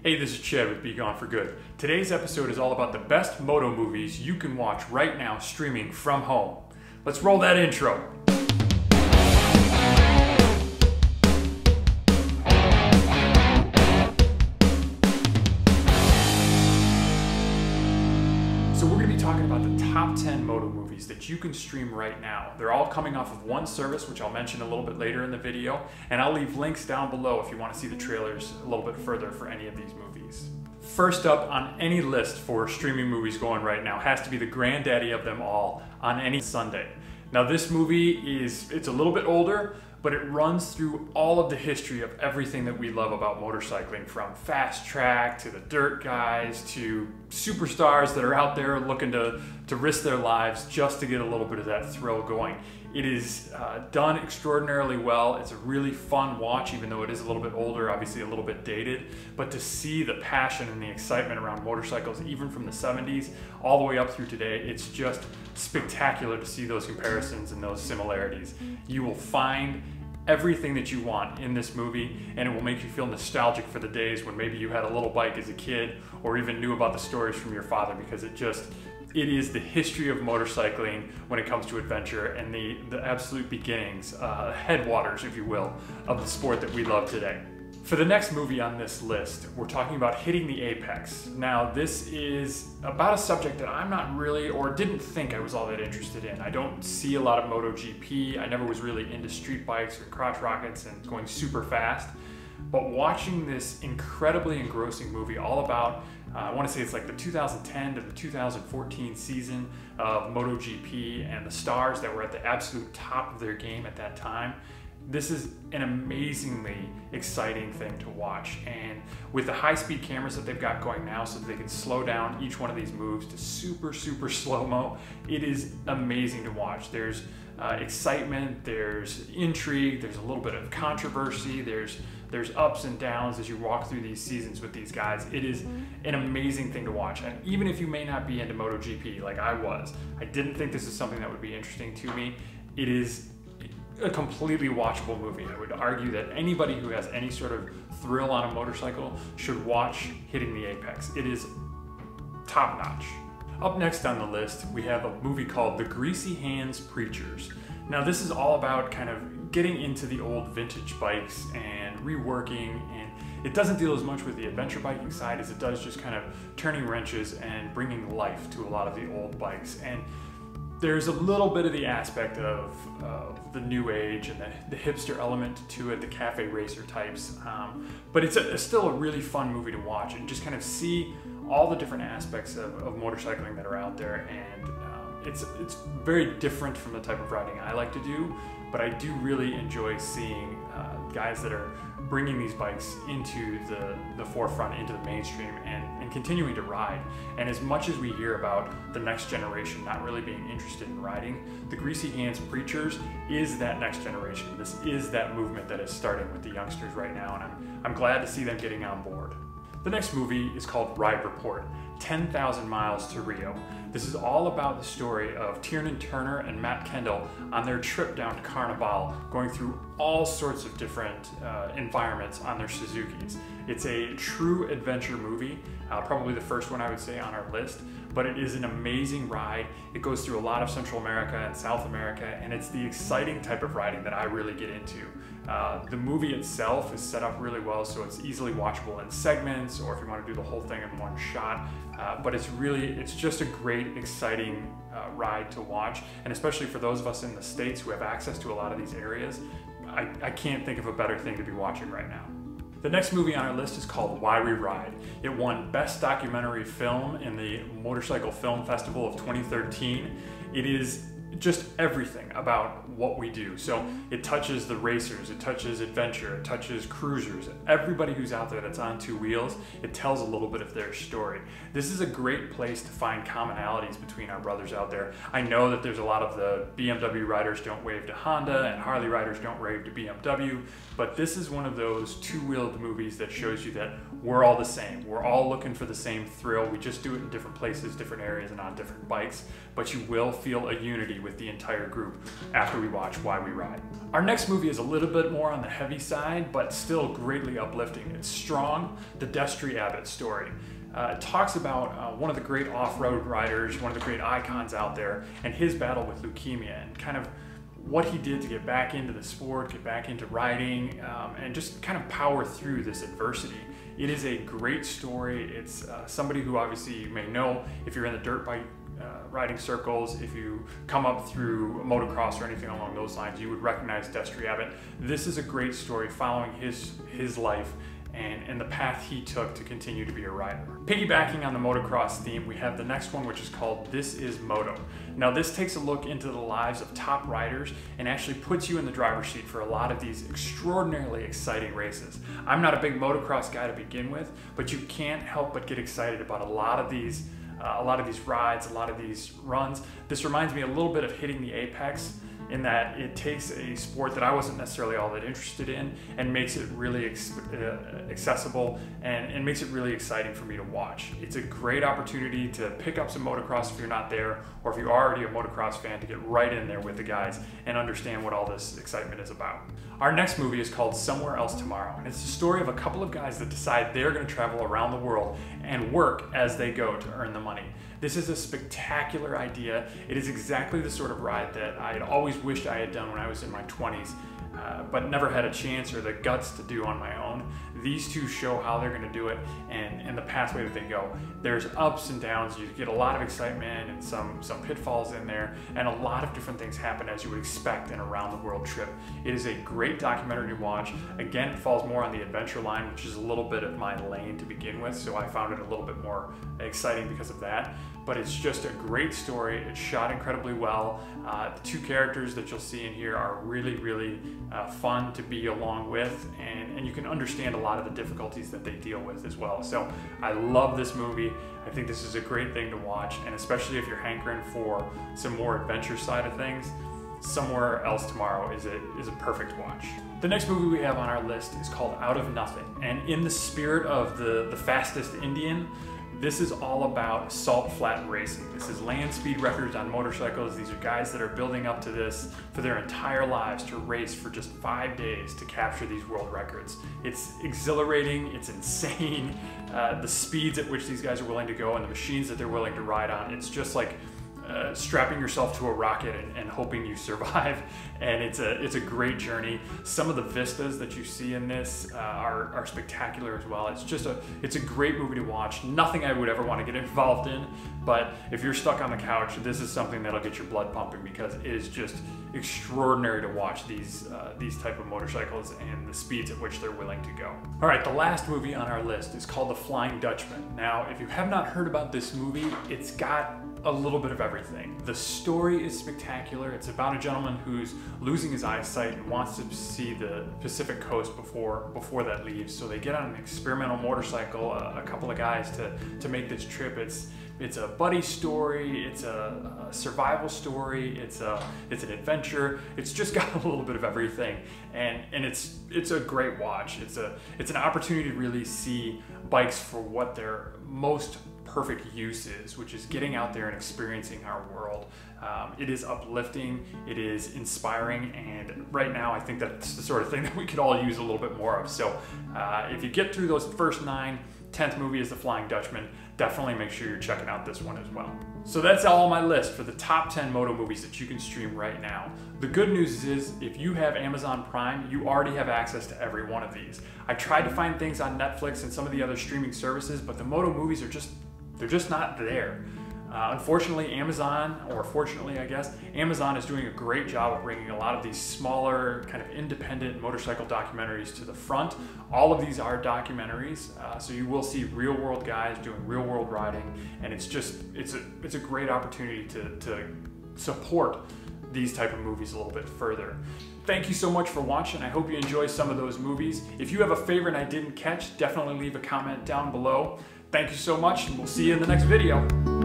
Hey, this is Chad with BeGoneForGood. Today's episode is all about the best moto movies you can watch right now streaming from home. Let's roll that intro. So we're going to be talking about the top 10 moto movies that you can stream right now. They're all coming off of one service, which I'll mention a little bit later in the video, and I'll leave links down below if you want to see the trailers a little bit further for any of these movies. First up on any list for streaming movies going right now has to be the granddaddy of them all on any Sunday. Now this movie it's a little bit older, but it runs through all of the history of everything that we love about motorcycling, from fast track to the dirt guys to superstars that are out there looking to risk their lives just to get a little bit of that thrill going. It is done extraordinarily well. It's a really fun watch, even though it is a little bit older, obviously a little bit dated, but to see the passion and the excitement around motorcycles, even from the 70s all the way up through today, it's just spectacular to see those comparisons and those similarities. You will find everything that you want in this movie, and it will make you feel nostalgic for the days when maybe you had a little bike as a kid or even knew about the stories from your father, because it is the history of motorcycling when it comes to adventure and the absolute beginnings, headwaters, if you will, of the sport that we love today. For the next movie on this list, we're talking about hitting the apex. Now, this is about a subject that I'm not really, or didn't think I was all that interested in. I don't see a lot of MotoGP. I never was really into street bikes or crotch rockets and going super fast. But watching this incredibly engrossing movie all about, I want to say it's like the 2010 to the 2014 season of MotoGP and the stars that were at the absolute top of their game at that time. This is an amazingly exciting thing to watch, and with the high-speed cameras that they've got going now so that they can slow down each one of these moves to super slow-mo, it is amazing to watch. There's excitement, there's intrigue, there's a little bit of controversy, there's ups and downs as you walk through these seasons with these guys. It is an amazing thing to watch, and even if you may not be into MotoGP like I was, I didn't think this is something that would be interesting to me. It is a completely watchable movie. I would argue that anybody who has any sort of thrill on a motorcycle should watch Hitting the Apex. It is top notch. Up next on the list, we have a movie called The Greasy Hands Preachers. Now this is all about kind of getting into the old vintage bikes and reworking, and it doesn't deal as much with the adventure biking side as it does just kind of turning wrenches and bringing life to a lot of the old bikes. And there's a little bit of the aspect of the new age and the hipster element to it, the cafe racer types, but it's still a really fun movie to watch and just kind of see all the different aspects of motorcycling that are out there. And it's very different from the type of riding I like to do, but I do really enjoy seeing guys that are bringing these bikes into the forefront, into the mainstream, and continuing to ride. And as much as we hear about the next generation not really being interested in riding, the Greasy Hands Preachers is that next generation. This is that movement that is starting with the youngsters right now, and I'm glad to see them getting on board. The next movie is called Ride Report, 10,000 Miles to Rio. This is all about the story of Tiernan Turner and Matt Kendall on their trip down to Carnival, going through all sorts of different environments on their Suzukis. It's a true adventure movie, probably the first one I would say on our list, but it is an amazing ride. It goes through a lot of Central America and South America, and it's the exciting type of riding that I really get into. The movie itself is set up really well, so it's easily watchable in segments, or if you want to do the whole thing in one shot. But it's just a great, exciting ride to watch, and especially for those of us in the States who have access to a lot of these areas, I can't think of a better thing to be watching right now. The next movie on our list is called Why We Ride. It won Best Documentary Film in the Motorcycle Film Festival of 2013. It is just everything about what we do. So it touches the racers, it touches adventure, it touches cruisers, everybody who's out there that's on two wheels. It tells a little bit of their story. This is a great place to find commonalities between our brothers out there. I know that there's a lot of the BMW riders don't wave to Honda and Harley riders don't wave to BMW, but this is one of those two-wheeled movies that shows you that we're all the same. We're all looking for the same thrill. We just do it in different places, different areas, and on different bikes, but you will feel a unity unity with the entire group after we watch Why We Ride. Our next movie is a little bit more on the heavy side, but still greatly uplifting. It's Strong, the Destry Abbott story. It talks about one of the great off-road riders, one of the great icons out there, and his battle with leukemia and kind of what he did to get back into the sport, get back into riding, and just kind of power through this adversity. It is a great story. It's somebody who obviously you may know if you're in the dirt bike riding circles, if you come up through motocross or anything along those lines, you would recognize Destry Abbott. This is a great story following his life and the path he took to continue to be a rider. Piggybacking on the motocross theme, we have the next one, which is called This Is Moto. Now this takes a look into the lives of top riders and actually puts you in the driver's seat for a lot of these extraordinarily exciting races. I'm not a big motocross guy to begin with, but you can't help but get excited about a lot of these rides, a lot of these runs. This reminds me a little bit of hitting the apex, in that it takes a sport that I wasn't necessarily all that interested in and makes it really accessible and makes it really exciting for me to watch. It's a great opportunity to pick up some motocross if you're not there, or if you're already a motocross fan, to get right in there with the guys and understand what all this excitement is about. Our next movie is called Somewhere Else Tomorrow, and it's the story of a couple of guys that decide they're going to travel around the world and work as they go to earn the money. This is a spectacular idea. It is exactly the sort of ride that I had always wished I had done when I was in my 20s, but never had a chance or the guts to do on my own. These two show how they're going to do it and the pathway that they go. There's ups and downs. You get a lot of excitement and some pitfalls in there, and a lot of different things happen as you would expect in a round the world trip. It is a great documentary to watch. Again, it falls more on the adventure line, which is a little bit of my lane to begin with, so I found it a little bit more exciting because of that. But it's just a great story. It's shot incredibly well. The two characters that you'll see in here are really, really fun to be along with, and you can understand a lot of the difficulties that they deal with as well. So I love this movie. I think this is a great thing to watch, and especially if you're hankering for some more adventure side of things, Somewhere Else Tomorrow is a perfect watch. The next movie we have on our list is called Out of Nothing, and in the spirit of the fastest Indian, this is all about salt flat racing. This is land speed records on motorcycles. These are guys that are building up to this for their entire lives to race for just 5 days to capture these world records. It's exhilarating, it's insane. The speeds at which these guys are willing to go and the machines that they're willing to ride on, it's just like strapping yourself to a rocket and hoping you survive, and it's a great journey. Some of the vistas that you see in this are spectacular as well. It's a great movie to watch. Nothing I would ever want to get involved in, but if you're stuck on the couch, this is something that'll get your blood pumping, because it is just extraordinary to watch these type of motorcycles and the speeds at which they're willing to go. All right, the last movie on our list is called The Flying Dutchman. Now, if you have not heard about this movie, it's got a little bit of everything. The story is spectacular. It's about a gentleman who's losing his eyesight and wants to see the Pacific coast before that leaves. So they get on an experimental motorcycle, a couple of guys to make this trip. It's a buddy story, it's a survival story, it's an adventure. It's just got a little bit of everything, and it's a great watch. It's an opportunity to really see bikes for what their most perfect use is, which is getting out there and experiencing our world. It is uplifting, it is inspiring, and right now I think that's the sort of thing that we could all use a little bit more of. So if you get through those first 9, 10th movie is The Flying Dutchman. Definitely make sure you're checking out this one as well. So that's all on my list for the top 10 moto movies that you can stream right now. The good news is if you have Amazon Prime, you already have access to every one of these. I tried to find things on Netflix and some of the other streaming services, but the moto movies are just not there. Unfortunately, Amazon, or fortunately I guess, Amazon is doing a great job of bringing a lot of these smaller kind of independent motorcycle documentaries to the front. All of these are documentaries, so you will see real world guys doing real world riding, and it's a great opportunity to support these type of movies a little bit further. Thank you so much for watching. I hope you enjoy some of those movies. If you have a favorite I didn't catch, definitely leave a comment down below. Thank you so much, and we'll see you in the next video.